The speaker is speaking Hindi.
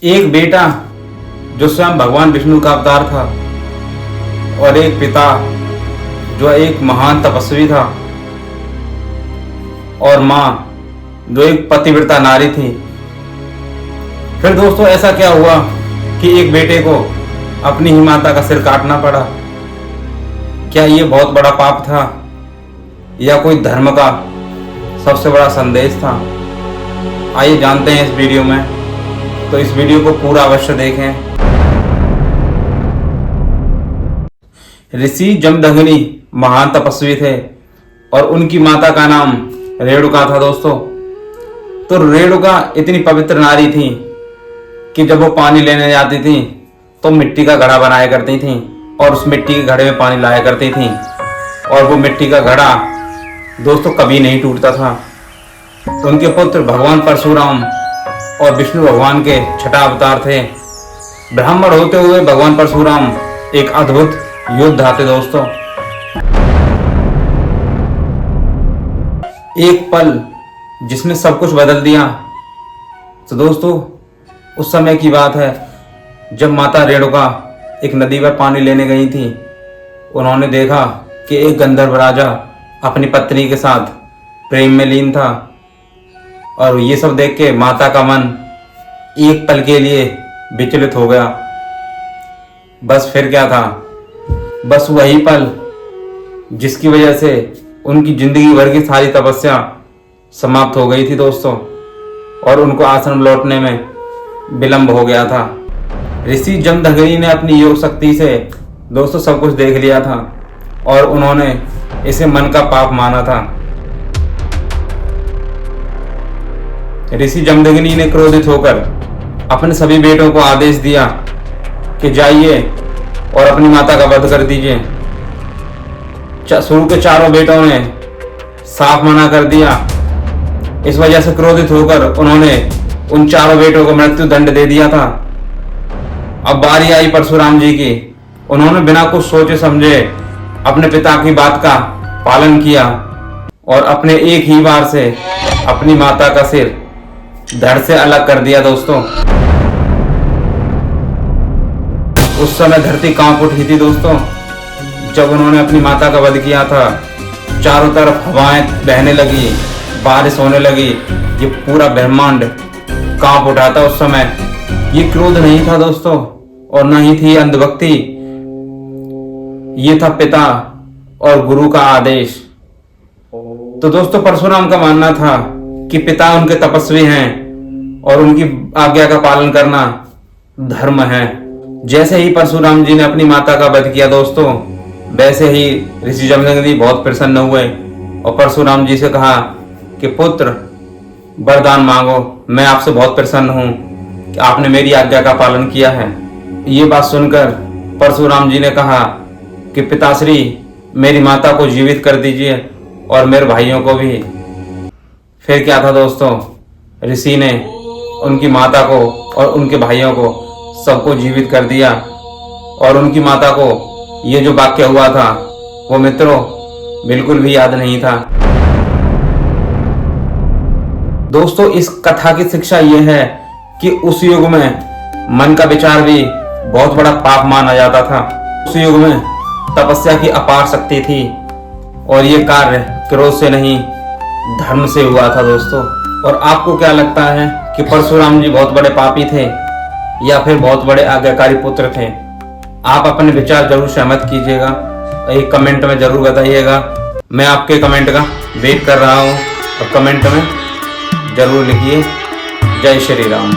एक बेटा जो स्वयं भगवान विष्णु का अवतार था और एक पिता जो एक महान तपस्वी था और माँ जो एक पतिव्रता नारी थी। फिर दोस्तों ऐसा क्या हुआ कि एक बेटे को अपनी ही माता का सिर काटना पड़ा। क्या ये बहुत बड़ा पाप था या कोई धर्म का सबसे बड़ा संदेश था? आइए जानते हैं इस वीडियो में, तो इस वीडियो को पूरा अवश्य देखें। ऋषि जमदग्नि महान तपस्वी थे और उनकी माता का नाम रेणुका था दोस्तों। तो रेणुका इतनी पवित्र नारी थी कि जब वो पानी लेने जाती थी तो मिट्टी का घड़ा बनाया करती थी और उस मिट्टी के घड़े में पानी लाया करती थी और वो मिट्टी का घड़ा दोस्तों कभी नहीं टूटता था। तो उनके पुत्र भगवान परशुराम और विष्णु भगवान के छठा अवतार थे। ब्राह्मण होते हुए भगवान परशुराम एक अद्भुत योद्धा थे दोस्तों। एक पल जिसने सब कुछ बदल दिया। तो दोस्तों उस समय की बात है जब माता रेणुका एक नदी पर पानी लेने गई थी। उन्होंने देखा कि एक गंधर्व राजा अपनी पत्नी के साथ प्रेम में लीन था और ये सब देख के माता का मन एक पल के लिए विचलित हो गया। बस फिर क्या था, बस वही पल जिसकी वजह से उनकी जिंदगी भर की सारी तपस्या समाप्त हो गई थी दोस्तों और उनको आश्रम लौटने में विलंब हो गया था। ऋषि जमदग्नि ने अपनी योग शक्ति से दोस्तों सब कुछ देख लिया था और उन्होंने इसे मन का पाप माना था। ऋषि जमदग्नि ने क्रोधित होकर अपने सभी बेटों को आदेश दिया कि जाइए और अपनी माता का वध कर दीजिए। शुरू के चारों बेटों ने साफ मना कर दिया। इस वजह से क्रोधित होकर उन्होंने उन चारों बेटों को मृत्यु दंड दे दिया था। अब बारी आई परशुराम जी की। उन्होंने बिना कुछ सोचे समझे अपने पिता की बात का पालन किया और अपने एक ही बार से अपनी माता का सिर धड़ से अलग कर दिया दोस्तों। उस समय धरती कांप उठी थी दोस्तों जब उन्होंने अपनी माता का वध किया था। चारों तरफ हवाएं बहने लगी, बारिश होने लगी, ये पूरा ब्रह्मांड कांप उठा था उस समय। ये क्रोध नहीं था दोस्तों और न ही थी अंधभक्ति, ये था पिता और गुरु का आदेश। तो दोस्तों परशुराम का मानना था कि पिता उनके तपस्वी हैं और उनकी आज्ञा का पालन करना धर्म है। जैसे ही परशुराम जी ने अपनी माता का वध किया दोस्तों, वैसे ही ऋषि जमदग्नि बहुत प्रसन्न हुए और परशुराम जी से कहा कि पुत्र वरदान मांगो, मैं आपसे बहुत प्रसन्न हूं कि आपने मेरी आज्ञा का पालन किया है। ये बात सुनकर परशुराम जी ने कहा कि पिताश्री मेरी माता को जीवित कर दीजिए और मेरे भाइयों को भी। फिर क्या था दोस्तों, ऋषि ने उनकी माता को और उनके भाइयों को सबको जीवित कर दिया और उनकी माता को ये जो वाक्य हुआ था वो मित्रों बिल्कुल भी याद नहीं था। दोस्तों इस कथा की शिक्षा ये है कि उस युग में मन का विचार भी बहुत बड़ा पाप माना जाता था। उस युग में तपस्या की अपार शक्ति थी और ये कार्य क्रोध से नहीं धर्म से हुआ था दोस्तों। और आपको क्या लगता है कि परशुराम जी बहुत बड़े पापी थे या फिर बहुत बड़े आज्ञाकारी पुत्र थे? आप अपने विचार जरूर सहमत कीजिएगा, एक कमेंट में जरूर बताइएगा। मैं आपके कमेंट का वेट कर रहा हूँ और कमेंट में जरूर लिखिए। जय श्री राम।